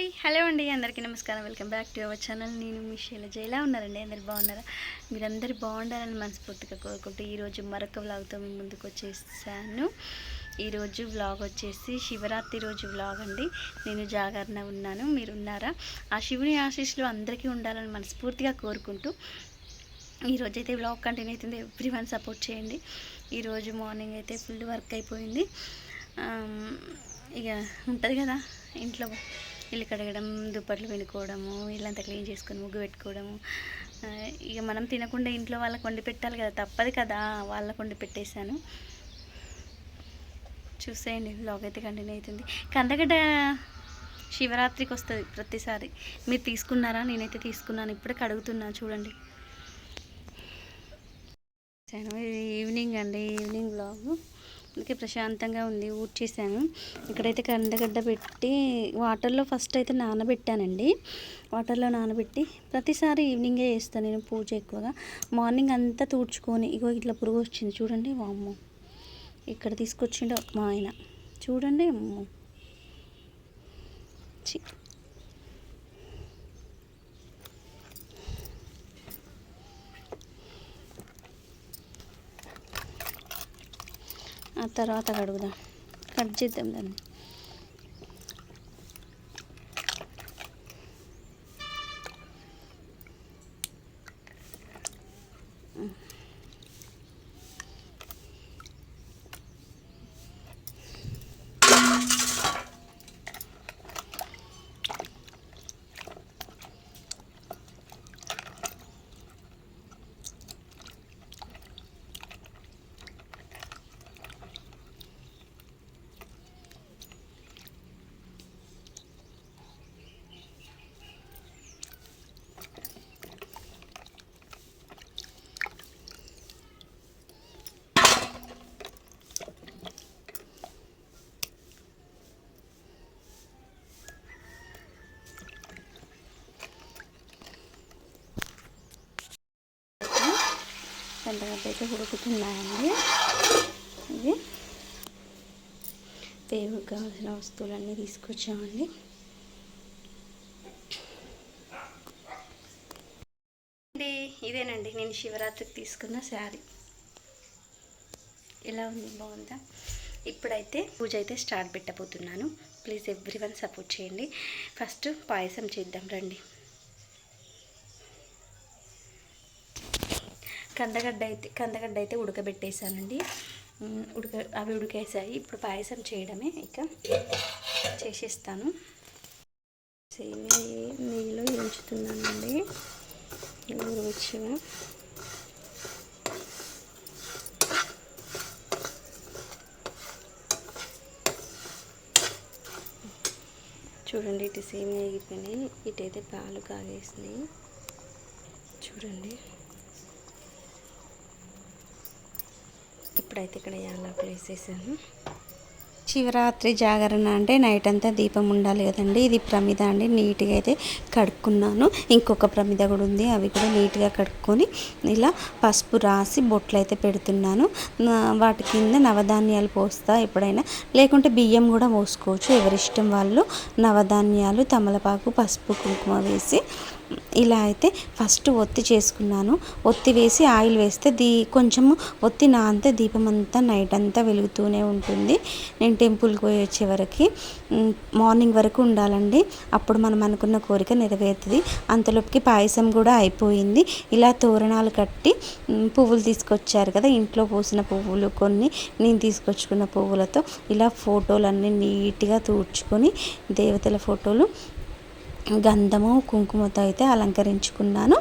Hi hello అండి, అందరికీ నమస్కారం. Welcome back to our channel. నేను మీ శైలజ. ఎలా ఉన్నారండి? అందరు బాగున్నారా? మీరందరూ బాగుండాలని మనస్ఫూర్తిగా కోరుకుంటూ ఈరోజు మరొక వ్లాగ్తో మీ ముందుకు వచ్చేసాను. ఈరోజు వ్లాగ్ వచ్చేసి శివరాత్రి రోజు వ్లాగ్ అండి. నేను జాగరణ ఉన్నాను, మీరున్నారా? ఆ శివుని ఆశీస్సులు అందరికీ ఉండాలని మనస్ఫూర్తిగా కోరుకుంటూ ఈరోజైతే వ్లాగ్ కంటిన్యూ అవుతుంది. ఎవ్రీవన్ సపోర్ట్ చేయండి. ఈరోజు మార్నింగ్ అయితే ఫుల్ వర్క్ అయిపోయింది. ఇక ఉంటుంది కదా ఇంట్లో ఇల్లు కడగడం, దుప్పట్లు పిండుకోవడము, ఇల్లంతా క్లీన్ చేసుకొని ముగ్గు పెట్టుకోవడము. ఇక మనం తినకుండా ఇంట్లో వాళ్ళకు వండి పెట్టాలి కదా, తప్పదు కదా. వాళ్ళకు వండి పెట్టేశాను. చూసేయండి, వ్లాగ్ అయితే కంటిన్యూ అవుతుంది. కందగడ్డ శివరాత్రికి వస్తుంది ప్రతిసారి. మీరు తీసుకున్నారా? నేనైతే తీసుకున్నాను. ఇప్పుడే కడుగుతున్నాను చూడండి. ఇది ఈవినింగ్ అండి, ఈవినింగ్ వ్లాగ్. అందుకే ప్రశాంతంగా ఉంది. ఊడ్చేసాను. ఇక్కడైతే కందగడ్డ పెట్టి వాటర్లో ఫస్ట్ అయితే నానబెట్టానండి. వాటర్లో నానబెట్టి ప్రతిసారి ఈవినింగే చేస్తాను నేను పూజ. ఎక్కువగా మార్నింగ్ అంతా తూడ్చుకొని ఇగో ఇట్లా పురుగు వచ్చింది చూడండి. వామ్మో, ఇక్కడ తీసుకొచ్చిండో మా ఆయన చూడండి. అమ్మో ఆ తర్వాత కడుగుదాం, కట్ చేద్దాం దాన్ని. కందగడ్డ అయితే ఉడుకుతున్నాయండి. ఇది దేవుడికి కావాల్సిన వస్తువులన్నీ తీసుకొచ్చామండి. ఇదేనండి నేను శివరాత్రికి తీసుకున్న శారీ. ఎలా ఉంది? బాగుందా? ఇప్పుడైతే పూజ అయితే స్టార్ట్ పెట్టబోతున్నాను. ప్లీజ్ ఎవ్రీవన్ సపోర్ట్ చేయండి. ఫస్ట్ పాయసం చేద్దాం రండి. కందగడ్డ అయితే ఉడకబెట్టేసానండి. అవి ఉడికేసాయి. ఇప్పుడు పాయసం చేయడమే, ఇక చేసేస్తాను. సేమియా నెయ్యిలో ఉంచుతున్నానండి. రుచిగా చూడండి. ఇటు సేమియా అయిపోయినాయి, ఇటైతే పాలు కాగేసినాయి చూడండి. ఇప్పుడైతే ఇక్కడ యాలకులు వేసేసాను. శివరాత్రి జాగరణ అంటే నైట్ అంతా దీపం ఉండాలి కదండి. ఇది ప్రమిద అండి. నీట్గా అయితే కడుక్కున్నాను. ఇంకొక ప్రమిద కూడా ఉంది, అవి కూడా నీట్గా కడుక్కొని ఇలా పసుపు రాసి బొట్లు అయితే పెడుతున్నాను. వాటి కింద నవధాన్యాలు పోస్తా ఎప్పుడైనా, లేకుంటే బియ్యం కూడా పోసుకోవచ్చు, ఎవరిష్టం వాళ్ళు. నవధాన్యాలు, తమలపాకు, పసుపు, కుంకుమ వేసి ఇలా అయితే ఫస్ట్ ఒత్తి చేసుకున్నాను. ఒత్తి వేసి ఆయిల్ వేస్తే కొంచెము ఒత్తి నానితే దీపం అంతా నైట్ అంతా వెలుగుతూనే ఉంటుంది. నేను టెంపుల్కి పోయి వచ్చే వరకు మార్నింగ్ వరకు ఉండాలండి. అప్పుడు మనం అనుకున్న కోరిక నెరవేరుతుంది. అంతలోపుకి పాయసం కూడా అయిపోయింది. ఇలా తోరణాలు కట్టి పువ్వులు తీసుకొచ్చారు కదా, ఇంట్లో పూసిన పువ్వులు కొన్ని, నేను తీసుకొచ్చుకున్న పువ్వులతో ఇలా ఫోటోలన్నీ నీట్గా తుడుచుకొని దేవతల ఫోటోలు గంధము కుంకుమతో అయితే అలంకరించుకున్నాను.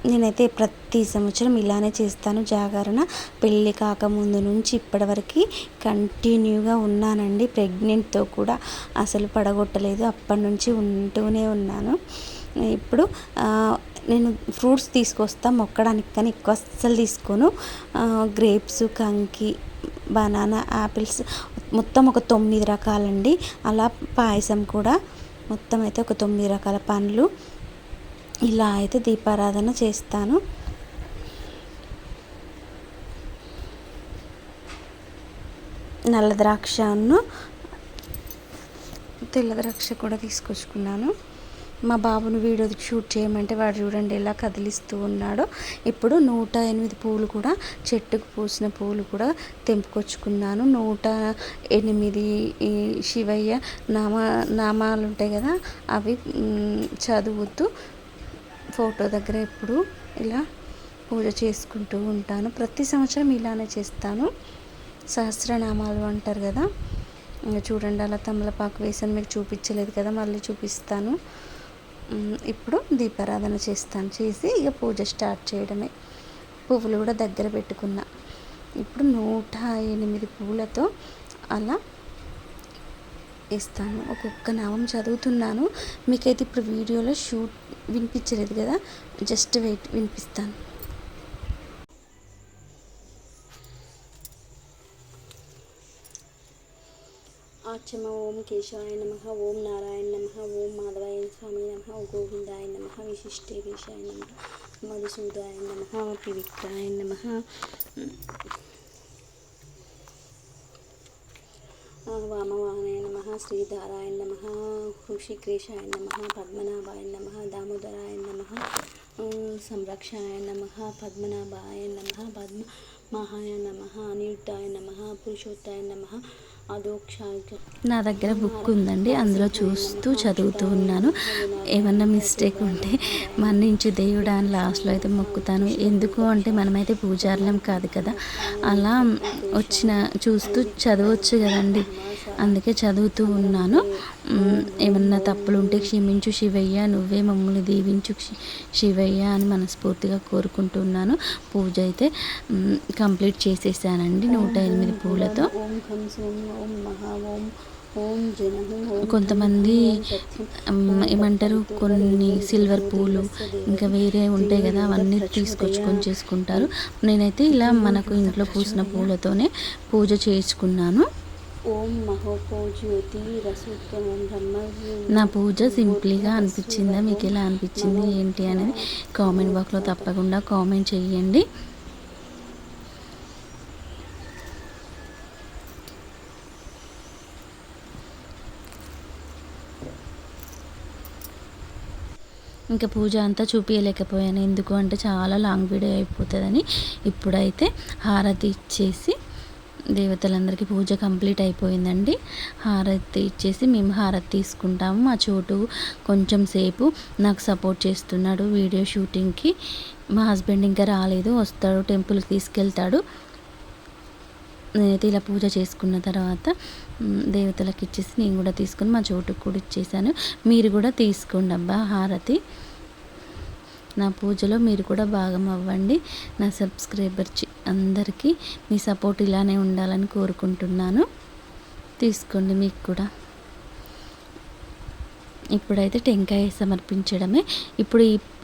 నేనైతే ప్రతి సంవత్సరం ఇలానే చేస్తాను జాగరణ. పెళ్ళి కాకముందు నుంచి ఇప్పటివరకు కంటిన్యూగా ఉన్నానండి. ప్రెగ్నెంట్తో కూడా అసలు పడగొట్టలేదు. అప్పటి నుంచి ఉంటూనే ఉన్నాను. ఇప్పుడు నేను ఫ్రూట్స్ తీసుకొస్తా మొక్కడానికి, కానీ ఎక్కువ అస్సలు తీసుకోను. గ్రేప్స్, కంకి, బనానా, యాపిల్స్ మొత్తం ఒక 9 రకాలండి. అలా పాయసం కూడా మొత్తం అయితే ఒక 9 రకాల పండ్లు. ఇలా అయితే దీపారాధన చేస్తాను. నల్ల ద్రాక్షను తెల్ల ద్రాక్ష కూడా తీసుకొచ్చుకున్నాను. మా బాబును వీడియో షూట్ చేయమంటే వాడు చూడండి ఎలా కదిలిస్తూ ఉన్నాడో. ఇప్పుడు 108 పూలు కూడా, చెట్టుకు పూసిన పూలు కూడా తెంపుకొచ్చుకున్నాను. 108 శివయ్య నామాలు ఉంటాయి కదా, అవి చదువుతూ ఫోటో దగ్గర ఎప్పుడు ఇలా పూజ చేసుకుంటూ ఉంటాను. ప్రతి సంవత్సరం ఇలానే చేస్తాను. సహస్రనామాలు అంటారు కదా, ఇంకా చూడండి అలా తమలపాకు వేసాను, మీకు చూపించలేదు కదా, మళ్ళీ చూపిస్తాను. ఇప్పుడు దీపారాధన చేసి ఇక పూజ స్టార్ట్ చేయడమే. పువ్వులు కూడా దగ్గర పెట్టుకున్నా. ఇప్పుడు 108 పూలతో అలా వేస్తాను. ఒక్కొక్క నామం చదువుతున్నాను. మీకైతే ఇప్పుడు వీడియోలో వినిపించలేదు కదా, జస్ట్ వినిపిస్తాను. ఆచమ ఓం కేశవాయ నమః, ఓం నారాయణ నమః, ఓం మాధవాయ స్వామి నమః, ఓం గోవిందాయ నమః, విశిష్టేశాయ నమః, మధుసూదాయ నమః, త్రివిక్రాయ నమః, వామవాహనాయ నమః, శ్రీధారాయ నమః, హృషికేశాయ నమః, పద్మనాభాయ నమః, దామోదరాయ నమః, సంరక్షాయ నమః, పద్మనాభాయ నమః, పద్మమహాయ నమః, అనిరుద్ధాయ నమః, పురుషోత్తాయ నమః. నా దగ్గర బుక్ ఉందండి, అందులో చూస్తూ చదువుతూ ఉన్నాను. ఏమన్నా మిస్టేక్ ఉంటే మన్నించు దేవుడా అని లాస్ట్లో అయితే మొక్కుతాను. ఎందుకు అంటే మనమైతే పూజారులం కాదు కదా, అలా చూస్తూ చదవచ్చు కదండి, అందుకే చదువుతూ ఉన్నాను. ఏమన్నా తప్పులు ఉంటే క్షమించు శివయ్య, నువ్వే మమ్మల్ని దీవించు శివయ్య అని మనస్ఫూర్తిగా కోరుకుంటున్నాను. పూజ అయితే కంప్లీట్ చేసేసానండి 108 పూలతో. కొంతమంది ఏమంటారు, కొన్ని సిల్వర్ పూలు ఇంకా వేరే ఉంటాయి కదా, అవన్నీ తీసుకొచ్చుకొని చేసుకుంటారు. నేనైతే ఇలా మనకు ఇంట్లో పూసిన పూలతోనే పూజ చేసుకున్నాను. నా పూజ సింపుల్గా అనిపించిందా, మీకు ఎలా అనిపించింది ఏంటి అనేది కామెంట్ బాక్స్లో తప్పకుండా కామెంట్ చేయండి. ఇంకా పూజ అంతా చూపించలేకపోయాను, ఎందుకు అంటే చాలా లాంగ్ వీడియో అయిపోతుందని. ఇప్పుడైతే హారతి ఇచ్చేసి దేవతలందరికీ పూజ కంప్లీట్ అయిపోయిందండి. హారతి ఇచ్చేసి మేము హారతి తీసుకుంటాము. మా చోటు కొంచెం సేపు నాకు సపోర్ట్ చేస్తున్నాడు వీడియో షూటింగ్కి. మా హస్బెండ్ ఇంకా రాలేదు, వస్తాడు, టెంపుల్కి తీసుకెళ్తాడు. నేనైతే ఇలా పూజ చేసుకున్న తర్వాత దేవతలకు ఇచ్చేసి నేను కూడా తీసుకొని మా చోటుకు కూడా ఇచ్చేసాను. మీరు కూడా తీసుకోండి అబ్బా హారతి. నా పూజలో మీరు కూడా భాగం అవ్వండి. నా సబ్స్క్రైబర్స్ అందరికీ మీ సపోర్ట్ ఇలానే ఉండాలని కోరుకుంటున్నాను. తీసుకోండి మీకు కూడా. ఇప్పుడైతే టెంకాయ సమర్పించడమే. ఇప్పుడు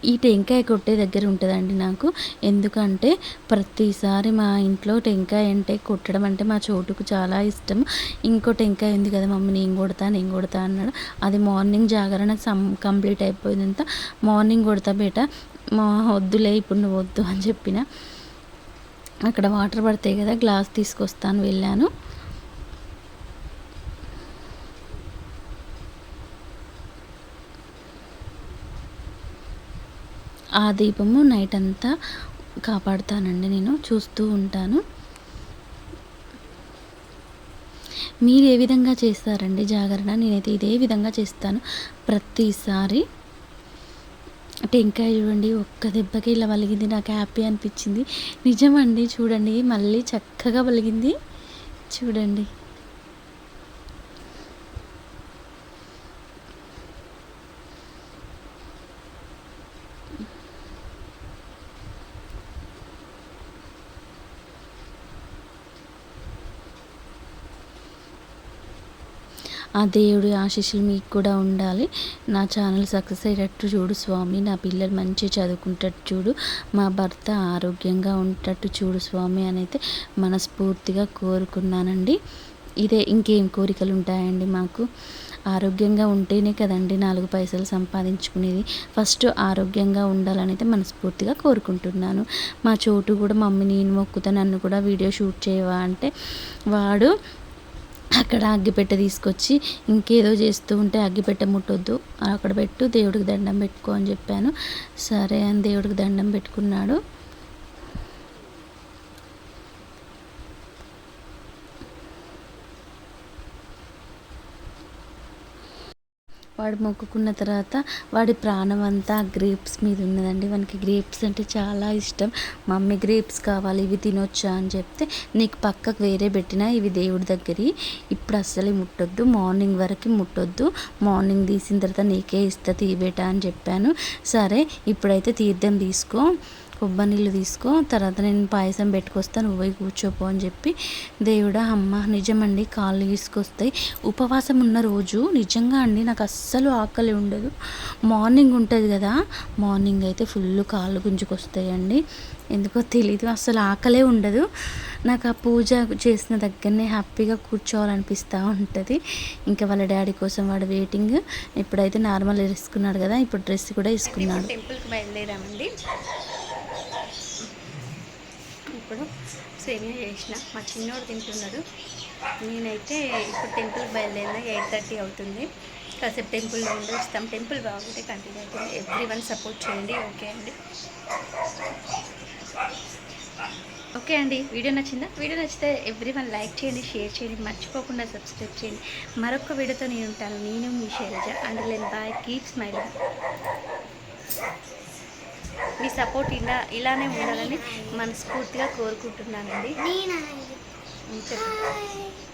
ఈ టెంకాయ కొట్టే దగ్గర ఉంటుందండి నాకు. ఎందుకంటే ప్రతిసారి మా ఇంట్లో టెంకాయ అంటే కొట్టడం అంటే మా చోటుకు చాలా ఇష్టం. ఇంకో టెంకాయ ఉంది కదా మమ్మీ, నేను కొడతా అన్నాడు. అది మార్నింగ్ జాగరణ కంప్లీట్ అయిపోయిందంత మార్నింగ్ కొడతా బేట, వద్దులే ఇప్పుడు నువ్వు వద్దు అని చెప్పిన. అక్కడ వాటర్ పడతాయి కదా, గ్లాస్ తీసుకొస్తాను వెళ్ళాను. ఆ దీపము నైట్ అంతా కాపాడుతానండి, నేను చూస్తూ ఉంటాను. మీరు ఏ విధంగా చేస్తారండి జాగరణ? నేనైతే ఇదే విధంగా చేస్తాను ప్రతిసారి. టెంకాయ చూడండి ఒక్క దెబ్బకి ఇలా వలిగింది, నాకు హ్యాపీ అనిపించింది. నిజమండి, చూడండి మళ్ళీ చక్కగా వలిగింది చూడండి. ఆ దేవుడి ఆశీస్సులు మీకు కూడా ఉండాలి. నా ఛానల్ సక్సెస్ అయ్యేటట్టు చూడు స్వామి, నా పిల్లలు మంచిగా చదువుకుంటట్టు చూడు, మా భర్త ఆరోగ్యంగా ఉండేటట్టు చూడు స్వామి అని అయితే మనస్ఫూర్తిగా కోరుకున్నానండి. ఇదే, ఇంకేం కోరికలు ఉంటాయండి మాకు? ఆరోగ్యంగా ఉంటేనే కదండి 4 పైసలు సంపాదించుకునేది. ఫస్ట్ ఆరోగ్యంగా ఉండాలని అయితే మనస్ఫూర్తిగా కోరుకుంటున్నాను. మా చోటు కూడా మమ్మీ నేను మొక్కుతా, నన్ను కూడా వీడియో షూట్ చేయవా అంటే వాడు అక్కడ అగ్గిపెట్టె తీసుకొచ్చి ఇంకేదో చేస్తూ ఉంటే అగ్గిపెట్టె ముట్టొద్దు, అక్కడ పెట్టు, దేవుడికి దండం పెట్టుకో అని చెప్పాను. సరే అని దేవుడికి దండం పెట్టుకున్నాడు. వాడు మొక్కుకున్న తర్వాత వాడి ప్రాణం అంతా గ్రేప్స్ మీద ఉన్నదండి. వానికి గ్రేప్స్ అంటే చాలా ఇష్టం. మమ్మీ గ్రేప్స్ కావాలి, ఇవి తినొచ్చా అని చెప్తే, నీకు పక్కకు వేరే పెట్టినా ఇవి దేవుడి దగ్గర, ఇప్పుడు అస్సలు ముట్టొద్దు, మార్నింగ్ వరకు ముట్టొద్దు, మార్నింగ్ తీసిన తర్వాత నీకే ఇస్తా తీబేట అని చెప్పాను. సరే ఇప్పుడైతే తీర్థం తీసుకో, కొబ్బరి నీళ్ళు తీసుకో, తర్వాత నేను పాయసం పెట్టుకొస్తాను, నువ్వు పోయి కూర్చోపో అని చెప్పి, దేవుడా అమ్మ నిజమండి కాళ్ళు తీసుకొస్తాయి. ఉపవాసం ఉన్న రోజు నిజంగా అండి నాకు అస్సలు ఆకలి ఉండదు. మార్నింగ్ ఉంటుంది కదా, మార్నింగ్ అయితే ఫుల్ కాళ్ళు గుంజుకొస్తాయండి, ఎందుకో తెలీదు, అస్సలు ఆకలే ఉండదు నాకు. ఆ పూజ చేసిన దగ్గరనే హ్యాపీగా కూర్చోవాలనిపిస్తూ ఉంటుంది. ఇంకా వాళ్ళ డాడీ కోసం వాడు వెయిటింగ్. ఇప్పుడైతే నార్మల్ వేసుకున్నాడు కదా, ఇప్పుడు డ్రెస్ కూడా వేసుకున్నాడు. టెంపుల్కి బయలుదేరామండి. ఇప్పుడు సేమియా చేసిన, మా చిన్నోడు తింటున్నాడు. నేనైతే ఇప్పుడు టెంపుల్కి బయలుదేరిన 8:30 అవుతుంది. కాసేపు టెంపుల్లో ఉండి వస్తాం. టెంపుల్ బాగుంటే కంటిన్యూ అవుతుంది. ఎవ్రీవన్ సపోర్ట్ చేయండి. ఓకే అండి. ఓకే అండి, వీడియో నచ్చిందా? వీడియో నచ్చితే ఎవ్రీవన్ లైక్ చేయండి, షేర్ చేయండి, మర్చిపోకుండా సబ్స్క్రైబ్ చేయండి. మరొక వీడియోతో నేను ఉంటాను. నేను మీ Shailaja. And then bye, keep smiling. మీ సపోర్ట్ ఇలానే ఉండాలని మనస్ఫూర్తిగా కోరుకుంటున్నానండి. చెప్పండి.